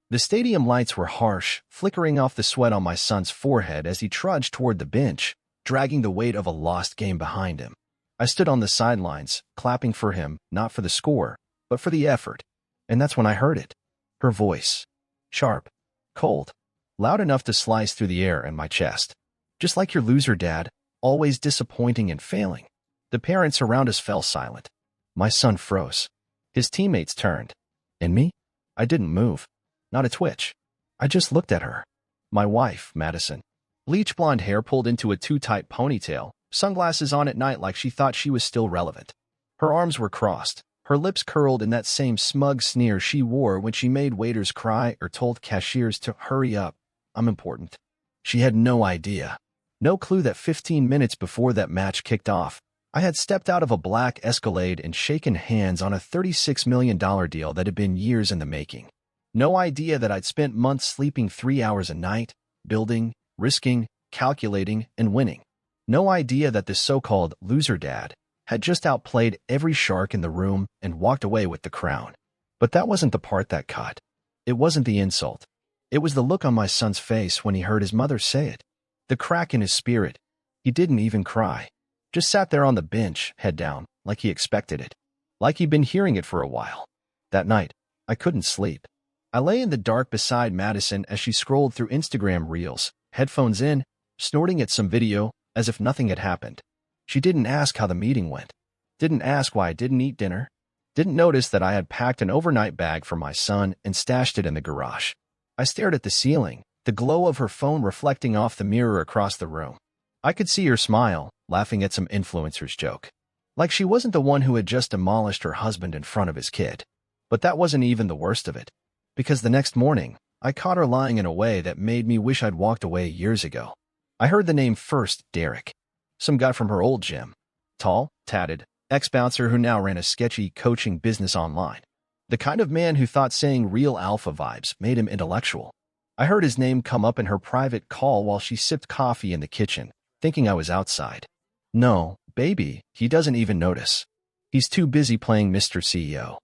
The stadium lights were harsh, flickering off the sweat on my son's forehead as he trudged toward the bench, dragging the weight of a lost game behind him. I stood on the sidelines, clapping for him, not for the score, but for the effort. And that's when I heard it. Her voice. Sharp. Cold. Loud enough to slice through the air and my chest. Just like your loser dad, always disappointing and failing. The parents around us fell silent. My son froze. His teammates turned. And me? I didn't move. Not a twitch. I just looked at her. My wife, Madison. Bleach blonde hair pulled into a too-tight ponytail, sunglasses on at night like she thought she was still relevant. Her arms were crossed, her lips curled in that same smug sneer she wore when she made waiters cry or told cashiers to hurry up. I'm important. She had no idea. No clue that 15 minutes before that match kicked off, I had stepped out of a black Escalade and shaken hands on a $36 million deal that had been years in the making. No idea that I'd spent months sleeping 3 hours a night, building, risking, calculating, and winning. No idea that this so-called loser dad had just outplayed every shark in the room and walked away with the crown. But that wasn't the part that cut. It wasn't the insult. It was the look on my son's face when he heard his mother say it. The crack in his spirit. He didn't even cry. Just sat there on the bench, head down, like he expected it. Like he'd been hearing it for a while. That night, I couldn't sleep. I lay in the dark beside Madison as she scrolled through Instagram reels, headphones in, snorting at some video as if nothing had happened. She didn't ask how the meeting went. Didn't ask why I didn't eat dinner. Didn't notice that I had packed an overnight bag for my son and stashed it in the garage. I stared at the ceiling, the glow of her phone reflecting off the mirror across the room. I could see her smile, laughing at some influencer's joke. Like she wasn't the one who had just demolished her husband in front of his kid. But that wasn't even the worst of it. Because the next morning, I caught her lying in a way that made me wish I'd walked away years ago. I heard the name first, Derek. Some guy from her old gym. Tall, tatted, ex-bouncer who now ran a sketchy coaching business online. The kind of man who thought saying real alpha vibes made him intellectual. I heard his name come up in her private call while she sipped coffee in the kitchen, thinking I was outside. No, baby, he doesn't even notice. He's too busy playing Mr. CEO.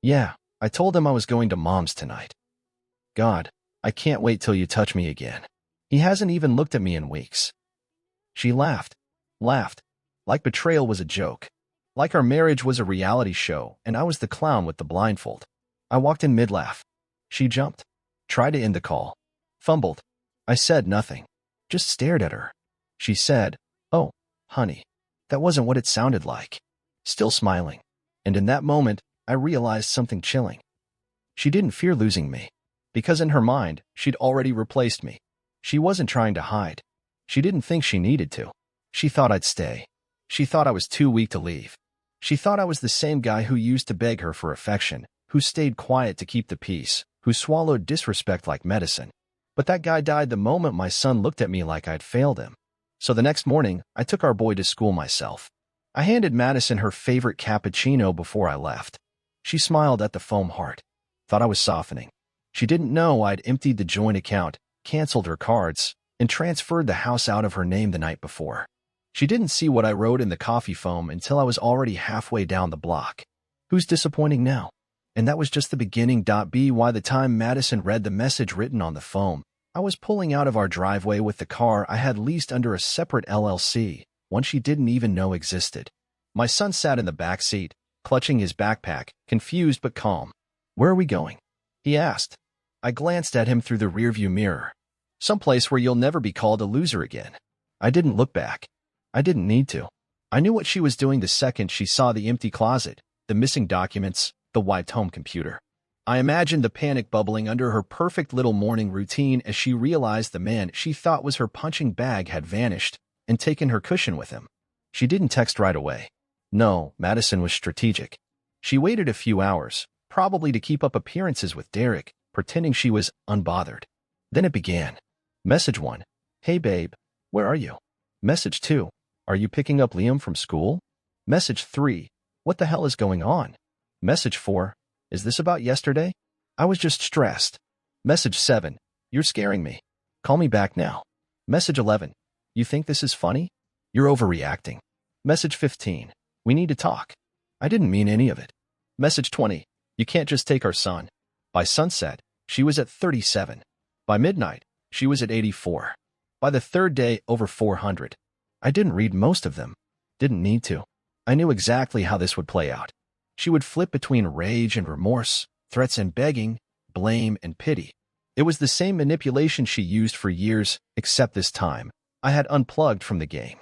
Yeah, I told him I was going to Mom's tonight. God, I can't wait till you touch me again. He hasn't even looked at me in weeks. She laughed, like betrayal was a joke, like our marriage was a reality show and I was the clown with the blindfold. I walked in mid-laugh. She jumped, tried to end the call, fumbled. I said nothing, just stared at her. She said, "Oh, honey." That wasn't what it sounded like. Still smiling. And in that moment, I realized something chilling. She didn't fear losing me, because in her mind, she'd already replaced me. She wasn't trying to hide. She didn't think she needed to. She thought I'd stay. She thought I was too weak to leave. She thought I was the same guy who used to beg her for affection, who stayed quiet to keep the peace, who swallowed disrespect like medicine. But that guy died the moment my son looked at me like I'd failed him. So the next morning, I took our boy to school myself. I handed Madison her favorite cappuccino before I left. She smiled at the foam heart. Thought I was softening. She didn't know I'd emptied the joint account, canceled her cards, and transferred the house out of her name the night before. She didn't see what I wrote in the coffee foam until I was already halfway down the block. Who's disappointing now? And that was just the beginning. By the time Madison read the message written on the foam, I was pulling out of our driveway with the car I had leased under a separate LLC, one she didn't even know existed. My son sat in the back seat, clutching his backpack, confused but calm. "Where are we going?" he asked. I glanced at him through the rearview mirror. "Someplace where you'll never be called a loser again." I didn't look back. I didn't need to. I knew what she was doing the second she saw the empty closet, the missing documents, the wiped home computer. I imagined the panic bubbling under her perfect little morning routine as she realized the man she thought was her punching bag had vanished and taken her cushion with him. She didn't text right away. No, Madison was strategic. She waited a few hours, probably to keep up appearances with Derek, pretending she was unbothered. Then it began. Message 1. "Hey babe, where are you?" Message 2. "Are you picking up Liam from school?" Message 3. "What the hell is going on?" Message 4. "Is this about yesterday? I was just stressed." Message 7. "You're scaring me. Call me back now." Message 11. "You think this is funny? You're overreacting." Message 15. "We need to talk." I didn't mean any of it. Message 20. "You can't just take our son." By sunset, She was at 37. By midnight, she was at 84. By the third day, over 400. I didn't read most of them. Didn't need to. I knew exactly how this would play out. She would flip between rage and remorse, threats and begging, blame and pity. It was the same manipulation she used for years, except this time, I had unplugged from the game.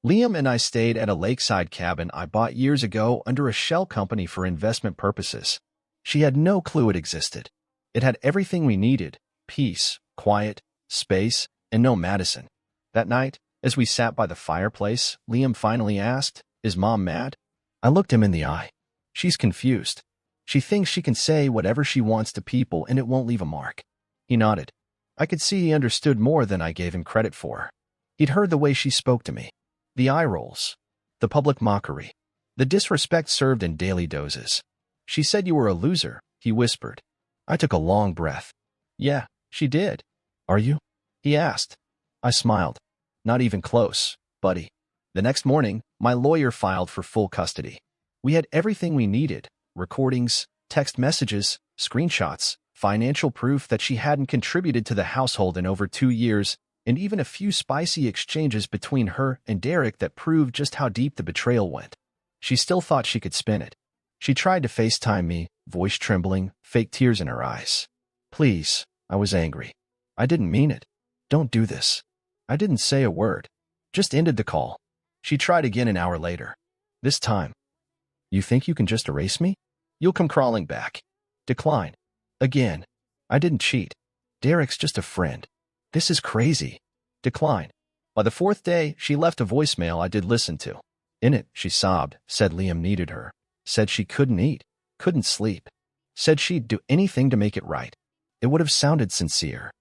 Liam and I stayed at a lakeside cabin I bought years ago under a shell company for investment purposes. She had no clue it existed. It had everything we needed: peace, quiet, space, and no Madison. That night, as we sat by the fireplace, Liam finally asked, "Is Mom mad?" I looked him in the eye. She's confused. She thinks she can say whatever she wants to people and it won't leave a mark. He nodded. I could see he understood more than I gave him credit for. He'd heard the way she spoke to me. The eye rolls. The public mockery. The disrespect served in daily doses. "She said you were a loser," he whispered. I took a long breath. "Yeah, she did." "Are you?" he asked. I smiled. "Not even close, buddy." The next morning, my lawyer filed for full custody. We had everything we needed: recordings, text messages, screenshots, financial proof that she hadn't contributed to the household in over 2 years, and even a few spicy exchanges between her and Derek that proved just how deep the betrayal went. She still thought she could spin it. She tried to FaceTime me, voice trembling, fake tears in her eyes. "Please," I was angry. "I didn't mean it. Don't do this." I didn't say a word. Just ended the call. She tried again an hour later. This time, "You think you can just erase me? You'll come crawling back." Decline. Again. "I didn't cheat. Derek's just a friend." "This is crazy." Decline. By the fourth day, she left a voicemail I did listen to. In it, she sobbed, said Liam needed her, said she couldn't eat, couldn't sleep, said she'd do anything to make it right. It would have sounded sincere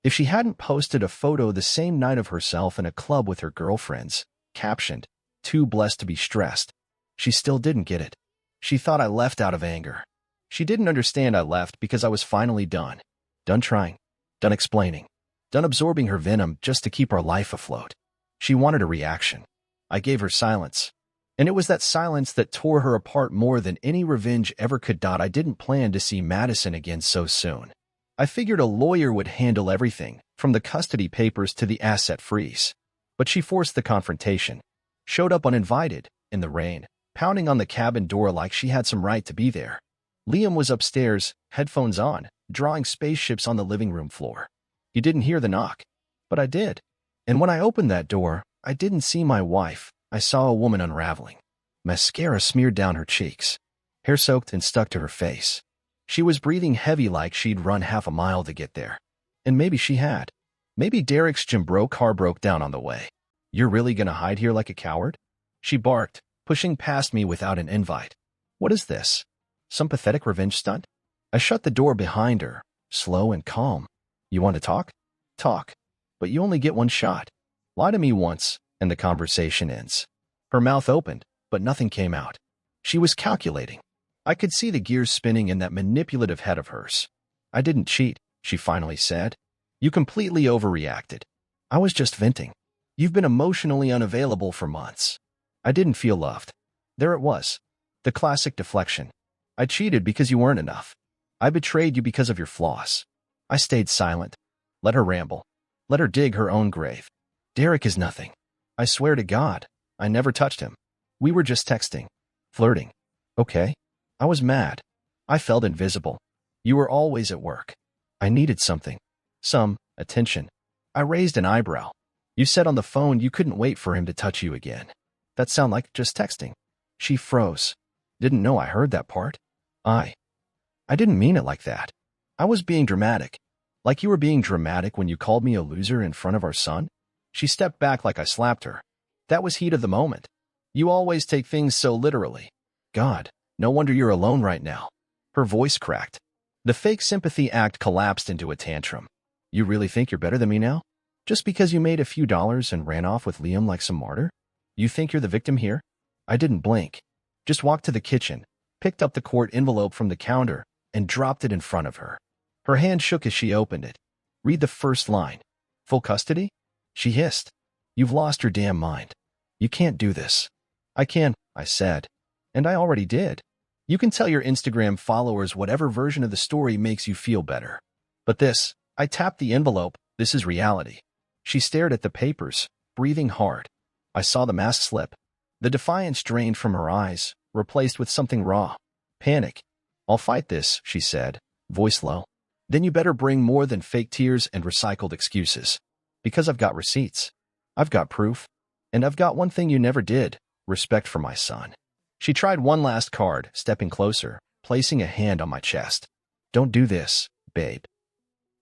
if she hadn't posted a photo the same night of herself in a club with her girlfriends, captioned, "Too blessed to be stressed." She still didn't get it. She thought I left out of anger. She didn't understand I left because I was finally done. Done trying. Done explaining. Done absorbing her venom just to keep our life afloat. She wanted a reaction. I gave her silence. And it was that silence that tore her apart more than any revenge ever could. I didn't plan to see Madison again so soon. I figured a lawyer would handle everything, from the custody papers to the asset freeze. But she forced the confrontation. Showed up uninvited, in the rain, pounding on the cabin door like she had some right to be there. Liam was upstairs, headphones on, drawing spaceships on the living room floor. He didn't hear the knock, but I did. And when I opened that door, I didn't see my wife. I saw a woman unraveling. Mascara smeared down her cheeks. Hair soaked and stuck to her face. She was breathing heavy like she'd run half a mile to get there. And maybe she had. Maybe Derek's car broke down on the way. "You're really gonna hide here like a coward?" She barked, pushing past me without an invite. What is this? Some pathetic revenge stunt? I shut the door behind her, slow and calm. "You want to talk? Talk. But you only get one shot. Lie to me once, and the conversation ends." Her mouth opened, but nothing came out. She was calculating. I could see the gears spinning in that manipulative head of hers. "I didn't cheat," she finally said. "You completely overreacted. I was just venting. You've been emotionally unavailable for months." I didn't feel loved. There it was. The classic deflection. I cheated because you weren't enough. I betrayed you because of your flaws. I stayed silent. Let her ramble. Let her dig her own grave. "Derek is nothing. I swear to God, I never touched him. We were just texting. Flirting. Okay? I was mad. I felt invisible. You were always at work. I needed something. Some attention." I raised an eyebrow. "You said on the phone you couldn't wait for him to touch you again. That sound like just texting." She froze. "Didn't know I heard that part." I didn't mean it like that. I was being dramatic. Like you were being dramatic when you called me a loser in front of our son." She stepped back like I slapped her. "That was heat of the moment. You always take things so literally. God, no wonder you're alone right now." Her voice cracked. The fake sympathy act collapsed into a tantrum. "You really think you're better than me now? Just because you made a few dollars and ran off with Liam like some martyr? You think you're the victim here?" I didn't blink. Just walked to the kitchen, picked up the court envelope from the counter, and dropped it in front of her. Her hand shook as she opened it. "Read the first line." "Full custody?" She hissed. "You've lost your damn mind. You can't do this." "I can," I said. "And I already did. You can tell your Instagram followers whatever version of the story makes you feel better." But this, I tapped the envelope, this is reality. She stared at the papers, breathing hard. I saw the mask slip. The defiance drained from her eyes, replaced with something raw. Panic. I'll fight this, she said, voice low. Then you better bring more than fake tears and recycled excuses. Because I've got receipts. I've got proof. And I've got one thing you never did, respect for my son. She tried one last card, stepping closer, placing a hand on my chest. Don't do this, babe.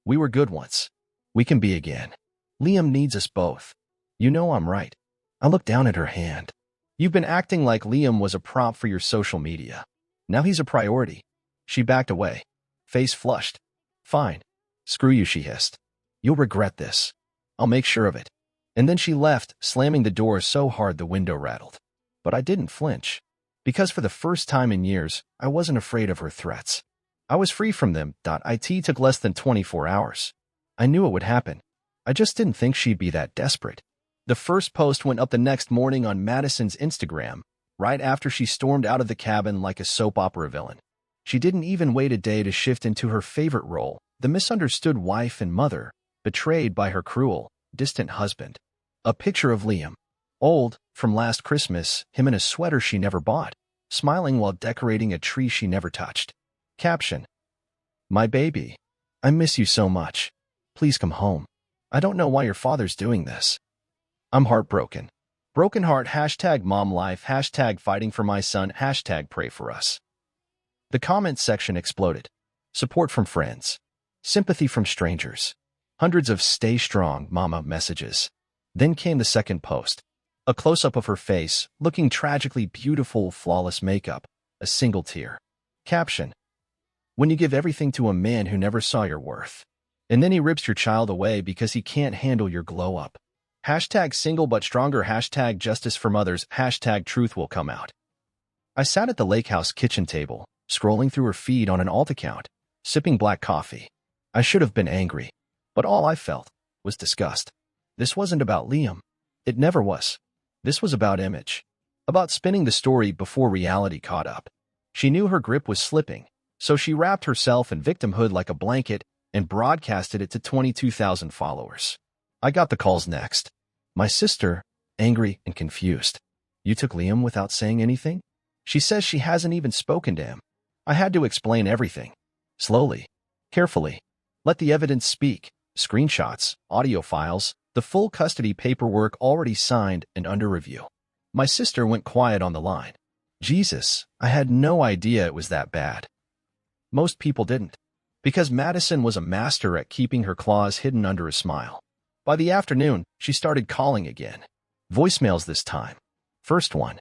We were good once. We can be again. Liam needs us both. You know I'm right. I looked down at her hand. You've been acting like Liam was a prop for your social media. Now he's a priority. She backed away, face flushed. Fine. Screw you, she hissed. You'll regret this. I'll make sure of it. And then she left, slamming the door so hard the window rattled. But I didn't flinch. Because for the first time in years, I wasn't afraid of her threats. I was free from them. It took less than 24 hours. I knew it would happen. I just didn't think she'd be that desperate. The first post went up the next morning on Madison's Instagram, right after she stormed out of the cabin like a soap opera villain. She didn't even wait a day to shift into her favorite role, the misunderstood wife and mother, betrayed by her cruel, distant husband. A picture of Liam, old, from last Christmas, him in a sweater she never bought, smiling while decorating a tree she never touched. Caption: My baby, I miss you so much. Please come home. I don't know why your father's doing this. I'm heartbroken. Broken heart, #mom life, #fighting for my son, #pray for us. The comments section exploded. Support from friends. Sympathy from strangers. Hundreds of stay strong, mama messages. Then came the second post. A close-up of her face, looking tragically beautiful, flawless makeup. A single tear. Caption: When you give everything to a man who never saw your worth. And then he rips your child away because he can't handle your glow-up. #single but stronger, #justice for mothers, #truth will come out. I sat at the lake house kitchen table, scrolling through her feed on an alt account, sipping black coffee. I should have been angry, but all I felt was disgust. This wasn't about Liam. It never was. This was about image. About spinning the story before reality caught up. She knew her grip was slipping, so she wrapped herself in victimhood like a blanket and broadcasted it to 22,000 followers. I got the calls next. My sister, angry and confused. You took Liam without saying anything? She says she hasn't even spoken to him. I had to explain everything. Slowly. Carefully. Let the evidence speak. Screenshots, audio files, the full custody paperwork already signed and under review. My sister went quiet on the line. Jesus, I had no idea it was that bad. Most people didn't. Because Madison was a master at keeping her claws hidden under a smile. By the afternoon, she started calling again. Voicemails this time. First one.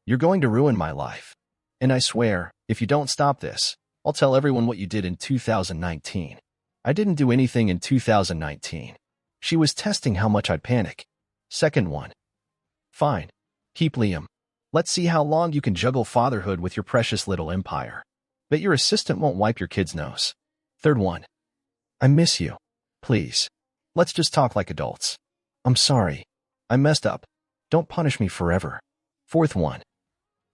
You're going to ruin my life. And I swear, if you don't stop this, I'll tell everyone what you did in 2019. I didn't do anything in 2019. She was testing how much I'd panic. Second one. Fine. Keep Liam. Let's see how long you can juggle fatherhood with your precious little empire. Bet your assistant won't wipe your kid's nose. Third one. I miss you. Please. Let's just talk like adults. I'm sorry. I messed up. Don't punish me forever. Fourth one.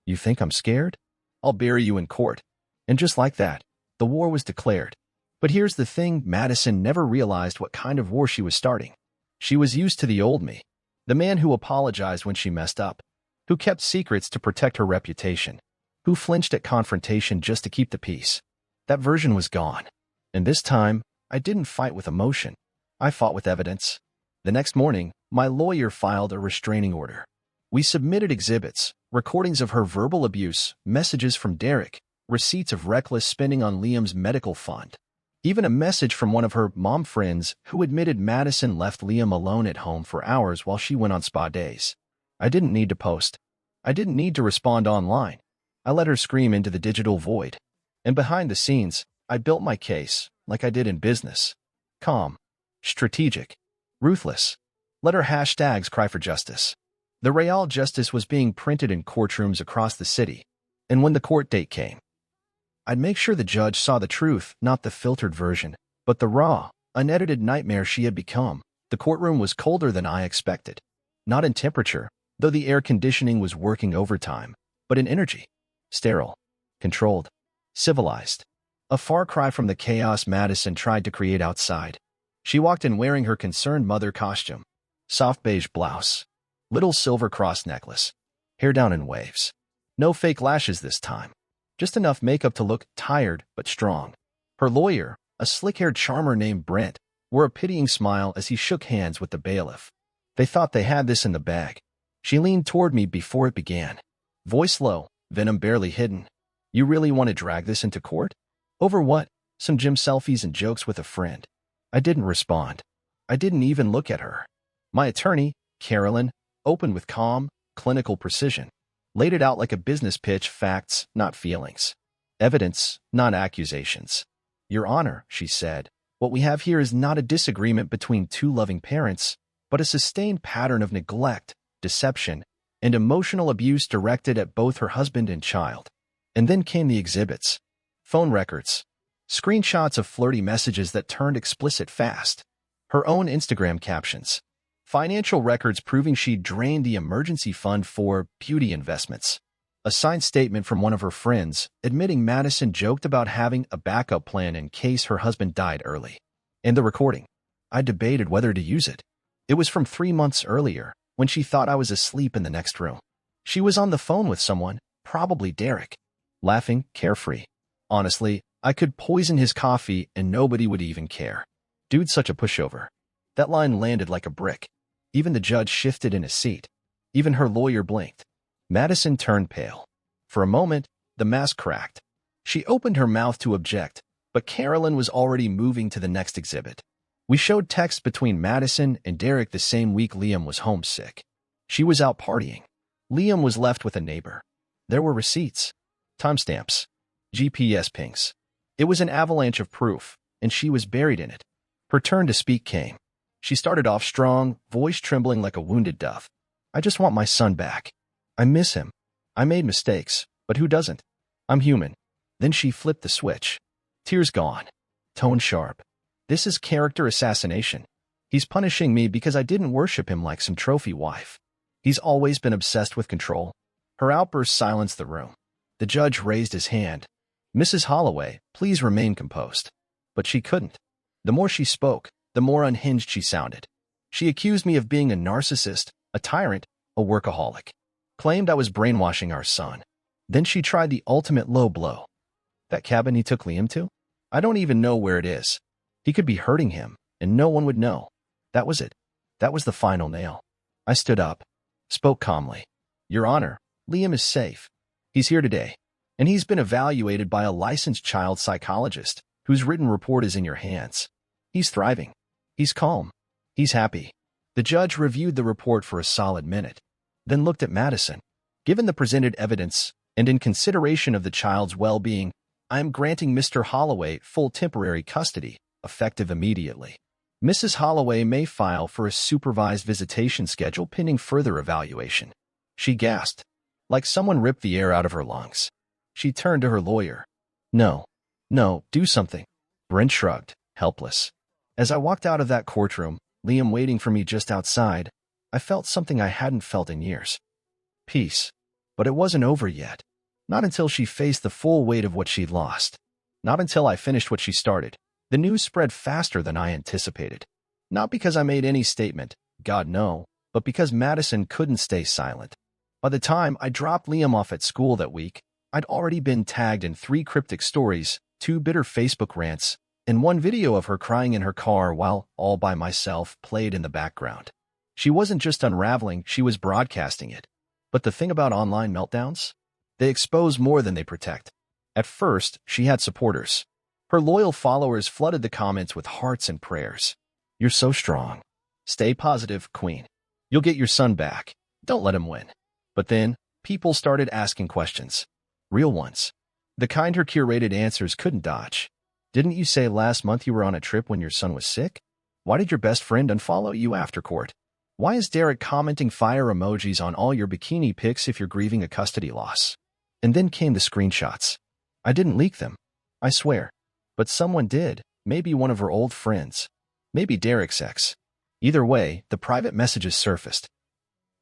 You think I'm scared? I'll bury you in court. And just like that, the war was declared. But here's the thing, Madison never realized what kind of war she was starting. She was used to the old me. The man who apologized when she messed up. Who kept secrets to protect her reputation. Who flinched at confrontation just to keep the peace. That version was gone. And this time, I didn't fight with emotion. I fought with evidence. The next morning, my lawyer filed a restraining order. We submitted exhibits, recordings of her verbal abuse, messages from Derek, receipts of reckless spending on Liam's medical fund. Even a message from one of her mom friends who admitted Madison left Liam alone at home for hours while she went on spa days. I didn't need to post. I didn't need to respond online. I let her scream into the digital void. And behind the scenes, I built my case, like I did in business. Calm. Strategic. Ruthless. Let her hashtags cry for justice. The real justice was being printed in courtrooms across the city. And when the court date came, I'd make sure the judge saw the truth, not the filtered version, but the raw, unedited nightmare she had become. The courtroom was colder than I expected. Not in temperature, though the air conditioning was working overtime, but in energy. Sterile. Controlled. Civilized. A far cry from the chaos Madison tried to create outside. She walked in wearing her concerned mother costume. Soft beige blouse. Little silver cross necklace. Hair down in waves. No fake lashes this time. Just enough makeup to look tired but strong. Her lawyer, a slick-haired charmer named Brent, wore a pitying smile as he shook hands with the bailiff. They thought they had this in the bag. She leaned toward me before it began. Voice low, venom barely hidden. You really want to drag this into court? Over what? Some gym selfies and jokes with a friend. I didn't respond. I didn't even look at her. My attorney, Carolyn, opened with calm, clinical precision. Laid it out like a business pitch, facts, not feelings. Evidence, not accusations. Your Honor, she said, what we have here is not a disagreement between two loving parents, but a sustained pattern of neglect, deception, and emotional abuse directed at both her husband and child. And then came the exhibits. Phone records. Screenshots of flirty messages that turned explicit fast. Her own Instagram captions. Financial records proving she'd drained the emergency fund for beauty investments. A signed statement from one of her friends admitting Madison joked about having a backup plan in case her husband died early. And the recording. I debated whether to use it. It was from 3 months earlier, when she thought I was asleep in the next room. She was on the phone with someone, probably Derek. Laughing, carefree. Honestly, I could poison his coffee and nobody would even care. Dude's such a pushover. That line landed like a brick. Even the judge shifted in his seat. Even her lawyer blinked. Madison turned pale. For a moment, the mask cracked. She opened her mouth to object, but Carolyn was already moving to the next exhibit. We showed text between Madison and Derek the same week Liam was homesick. She was out partying. Liam was left with a neighbor. There were receipts, timestamps, GPS pings. It was an avalanche of proof, and she was buried in it. Her turn to speak came. She started off strong, voice trembling like a wounded dove. I just want my son back. I miss him. I made mistakes, but who doesn't? I'm human. Then she flipped the switch. Tears gone. Tone sharp. This is character assassination. He's punishing me because I didn't worship him like some trophy wife. He's always been obsessed with control. Her outburst silenced the room. The judge raised his hand. Mrs. Holloway, please remain composed. But she couldn't. The more she spoke, the more unhinged she sounded. She accused me of being a narcissist, a tyrant, a workaholic. Claimed I was brainwashing our son. Then she tried the ultimate low blow. That cabin he took Liam to? I don't even know where it is. He could be hurting him, and no one would know. That was it. That was the final nail. I stood up, spoke calmly. Your Honor, Liam is safe. He's here today, and he's been evaluated by a licensed child psychologist whose written report is in your hands. He's thriving. He's calm. He's happy. The judge reviewed the report for a solid minute, then looked at Madison. Given the presented evidence, and in consideration of the child's well-being, I am granting Mr. Holloway full temporary custody, effective immediately. Mrs. Holloway may file for a supervised visitation schedule pending further evaluation. She gasped, like someone ripped the air out of her lungs. She turned to her lawyer. No, do something. Brent shrugged, helpless. As I walked out of that courtroom, Liam waiting for me just outside, I felt something I hadn't felt in years. Peace. But it wasn't over yet. Not until she faced the full weight of what she'd lost. Not until I finished what she started. The news spread faster than I anticipated. Not because I made any statement, God no, but because Madison couldn't stay silent. By the time I dropped Liam off at school that week, I'd already been tagged in 3 cryptic stories, 2 bitter Facebook rants, and 1 video of her crying in her car while All by Myself played in the background. She wasn't just unraveling, she was broadcasting it. But the thing about online meltdowns? They expose more than they protect. At first, she had supporters. Her loyal followers flooded the comments with hearts and prayers. You're so strong. Stay positive, Queen. You'll get your son back. Don't let him win. But then, people started asking questions. Real ones. The kind her curated answers couldn't dodge. Didn't you say last month you were on a trip when your son was sick? Why did your best friend unfollow you after court? Why is Derek commenting fire emojis on all your bikini pics if you're grieving a custody loss? And then came the screenshots. I didn't leak them. I swear. But someone did. Maybe one of her old friends. Maybe Derek's ex. Either way, the private messages surfaced.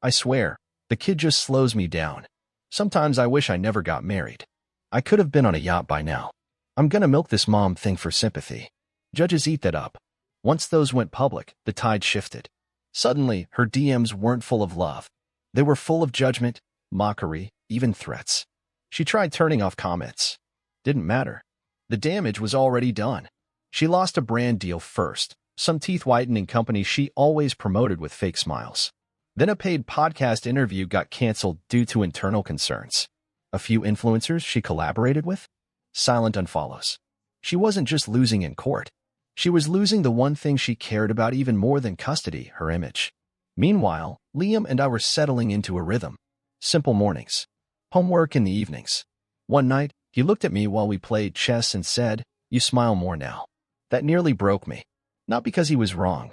I swear, the kid just slows me down. Sometimes I wish I never got married. I could have been on a yacht by now. I'm gonna milk this mom thing for sympathy. Judges eat that up. Once those went public, the tide shifted. Suddenly, her DMs weren't full of love. They were full of judgment, mockery, even threats. She tried turning off comments. Didn't matter. The damage was already done. She lost a brand deal first, some teeth-whitening company she always promoted with fake smiles. Then a paid podcast interview got canceled due to internal concerns. A few influencers she collaborated with? Silent unfollows. She wasn't just losing in court. She was losing the one thing she cared about even more than custody, her image. Meanwhile, Liam and I were settling into a rhythm. Simple mornings. Homework in the evenings. One night, he looked at me while we played chess and said, "You smile more now." That nearly broke me. Not because he was wrong,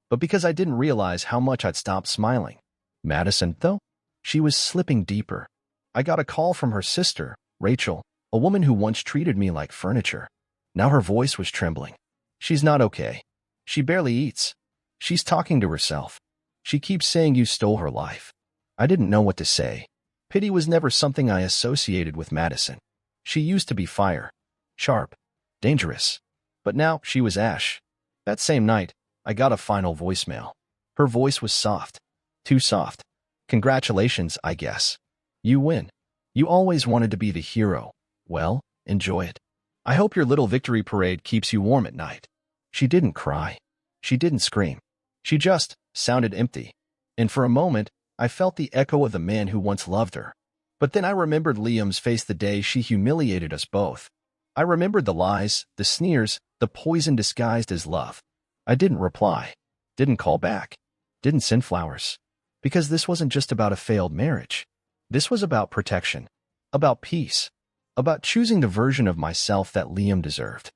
but because I didn't realize how much I'd stopped smiling. Madison, though? She was slipping deeper. I got a call from her sister, Rachel, a woman who once treated me like furniture. Now her voice was trembling. She's not okay. She barely eats. She's talking to herself. She keeps saying you stole her life. I didn't know what to say. Pity was never something I associated with Madison. She used to be fire. Sharp. Dangerous. But now she was ash. That same night, I got a final voicemail. Her voice was soft. Too soft. Congratulations, I guess. You win. You always wanted to be the hero. Well, enjoy it. I hope your little victory parade keeps you warm at night. She didn't cry. She didn't scream. She just sounded empty. And for a moment, I felt the echo of the man who once loved her. But then I remembered Liam's face the day she humiliated us both. I remembered the lies, the sneers, the poison disguised as love. I didn't reply. Didn't call back. Didn't send flowers. Because this wasn't just about a failed marriage. This was about protection. About peace. About choosing the version of myself that Liam deserved.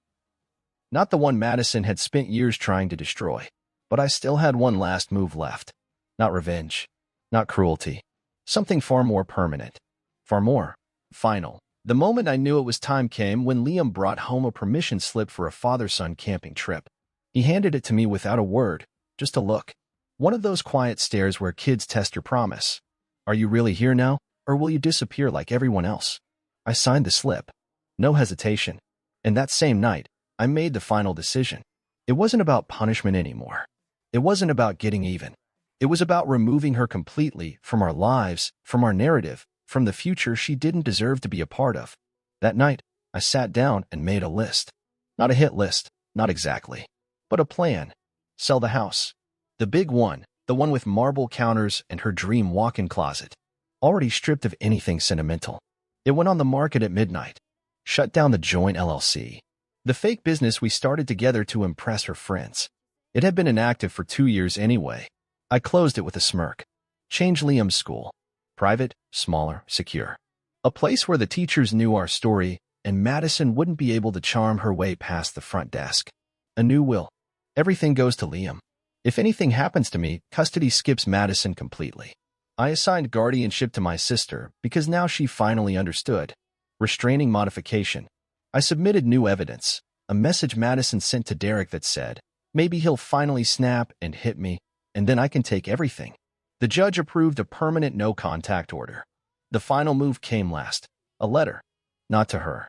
Not the one Madison had spent years trying to destroy. But I still had one last move left. Not revenge. Not cruelty. Something far more permanent. Far more final. The moment I knew it was time came when Liam brought home a permission slip for a father-son camping trip. He handed it to me without a word, just a look. One of those quiet stares where kids test your promise. Are you really here now, or will you disappear like everyone else? I signed the slip. No hesitation. And that same night, I made the final decision. It wasn't about punishment anymore. It wasn't about getting even. It was about removing her completely from our lives, from our narrative, from the future she didn't deserve to be a part of. That night, I sat down and made a list. Not a hit list, not exactly, but a plan. Sell the house. The big one, the one with marble counters and her dream walk-in closet. Already stripped of anything sentimental. It went on the market at midnight. Shut down the joint LLC. The fake business we started together to impress her friends. It had been inactive for 2 years anyway. I closed it with a smirk. Change Liam's school. Private, smaller, secure. A place where the teachers knew our story and Madison wouldn't be able to charm her way past the front desk. A new will. Everything goes to Liam. If anything happens to me, custody skips Madison completely. I assigned guardianship to my sister because now she finally understood. Restraining modification. I submitted new evidence. A message Madison sent to Derek that said, maybe he'll finally snap and hit me, and then I can take everything. The judge approved a permanent no-contact order. The final move came last. A letter. Not to her.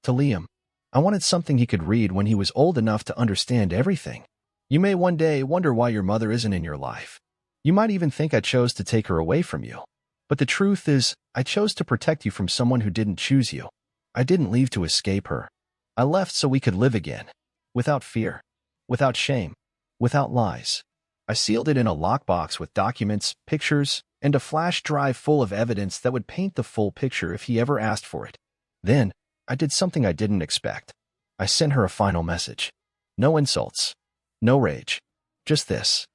To Liam. I wanted something he could read when he was old enough to understand everything. You may one day wonder why your mother isn't in your life. You might even think I chose to take her away from you. But the truth is, I chose to protect you from someone who didn't choose you. I didn't leave to escape her. I left so we could live again. Without fear. Without shame. Without lies. I sealed it in a lockbox with documents, pictures, and a flash drive full of evidence that would paint the full picture if he ever asked for it. Then, I did something I didn't expect. I sent her a final message. No insults. No rage. Just this.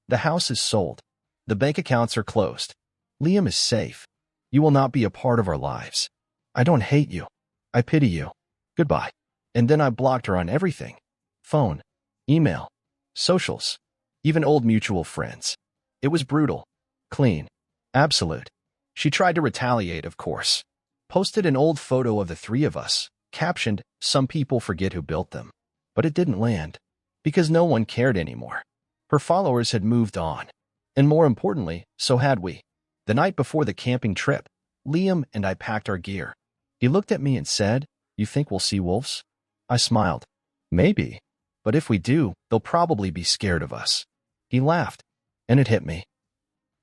The house is sold. The bank accounts are closed. Liam is safe. You will not be a part of our lives. I don't hate you. I pity you. Goodbye. And then I blocked her on everything. Phone. Email. Socials. Even old mutual friends. It was brutal. Clean. Absolute. She tried to retaliate, of course. Posted an old photo of the three of us, captioned, "Some people forget who built them." But it didn't land. Because no one cared anymore. Her followers had moved on. And more importantly, so had we. The night before the camping trip, Liam and I packed our gear. He looked at me and said, You think we'll see wolves? I smiled. Maybe. But if we do, they'll probably be scared of us. He laughed, and it hit me.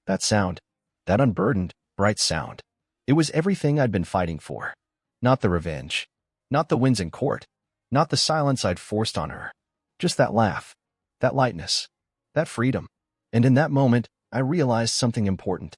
That sound, that unburdened, bright sound. It was everything I'd been fighting for. Not the revenge. Not the wins in court. Not the silence I'd forced on her. Just that laugh. That lightness. That freedom. And in that moment, I realized something important.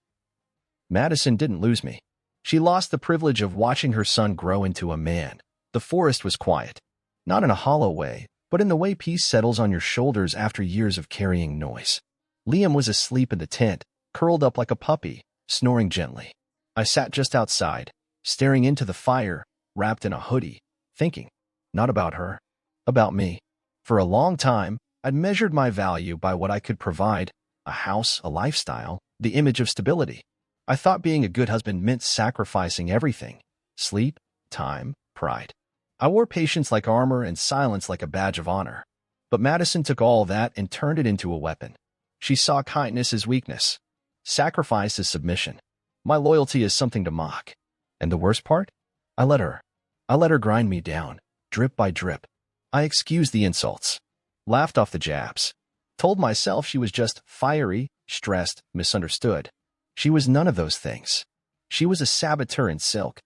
Madison didn't lose me. She lost the privilege of watching her son grow into a man. The forest was quiet. Not in a hollow way, but in the way peace settles on your shoulders after years of carrying noise. Liam was asleep in the tent, curled up like a puppy, snoring gently. I sat just outside, staring into the fire, wrapped in a hoodie, thinking, not about her, about me. For a long time, I'd measured my value by what I could provide, a house, a lifestyle, the image of stability. I thought being a good husband meant sacrificing everything, sleep, time, pride. I wore patience like armor and silence like a badge of honor. But Madison took all that and turned it into a weapon. She saw kindness as weakness, sacrifice as submission, my loyalty as something to mock. And the worst part? I let her. I let her grind me down, drip by drip. I excused the insults, laughed off the jabs, told myself she was just fiery, stressed, misunderstood. She was none of those things. She was a saboteur in silk,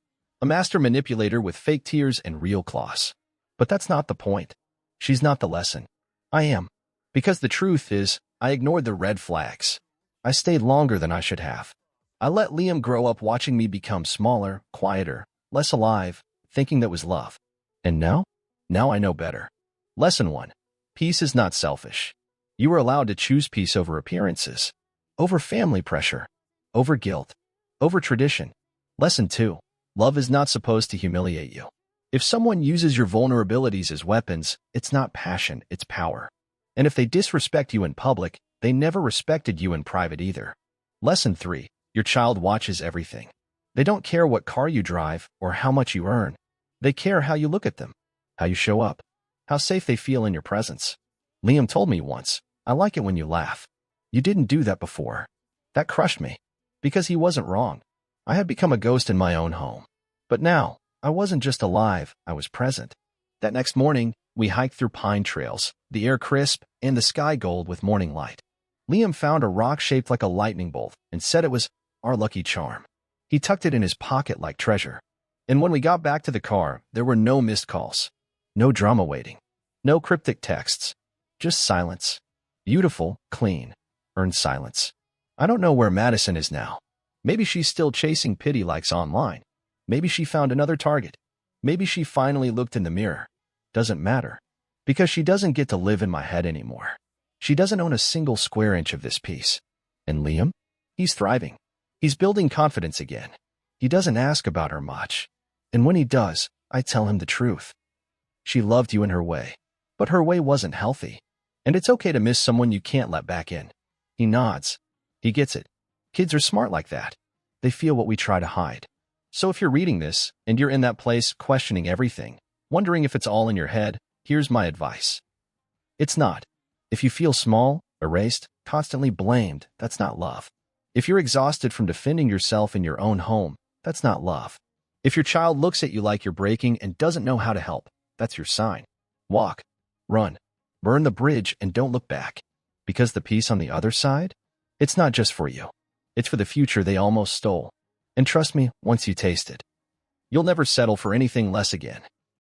a master manipulator with fake tears and real claws. But that's not the point. She's not the lesson. I am. Because the truth is, I ignored the red flags. I stayed longer than I should have. I let Liam grow up watching me become smaller, quieter, less alive, thinking that was love. And now? Now I know better. Lesson 1. Peace is not selfish. You are allowed to choose peace over appearances, over family pressure, over guilt, over tradition. Lesson 2. Love is not supposed to humiliate you. If someone uses your vulnerabilities as weapons, it's not passion, it's power. And if they disrespect you in public, they never respected you in private either. Lesson 3. Your child watches everything. They don't care what car you drive or how much you earn. They care how you look at them, how you show up, how safe they feel in your presence. Liam told me once, I like it when you laugh. You didn't do that before. That crushed me. Because he wasn't wrong. I had become a ghost in my own home. But now, I wasn't just alive, I was present. That next morning, we hiked through pine trails, the air crisp and the sky gold with morning light. Liam found a rock shaped like a lightning bolt and said it was our lucky charm. He tucked it in his pocket like treasure. And when we got back to the car, there were no missed calls, no drama waiting, no cryptic texts, just silence. Beautiful, clean, earned silence. I don't know where Madison is now. Maybe she's still chasing pity likes online. Maybe she found another target. Maybe she finally looked in the mirror. Doesn't matter. Because she doesn't get to live in my head anymore. She doesn't own a single square inch of this piece. And Liam? He's thriving. He's building confidence again. He doesn't ask about her much. And when he does, I tell him the truth. She loved you in her way. But her way wasn't healthy. And it's okay to miss someone you can't let back in. He nods. He gets it. Kids are smart like that. They feel what we try to hide. So if you're reading this, and you're in that place questioning everything, wondering if it's all in your head, here's my advice. It's not. If you feel small, erased, constantly blamed, that's not love. If you're exhausted from defending yourself in your own home, that's not love. If your child looks at you like you're breaking and doesn't know how to help, that's your sign. Walk. Run. Burn the bridge and don't look back. Because the peace on the other side? It's not just for you. It's for the future they almost stole. And trust me, once you taste it, you'll never settle for anything less again.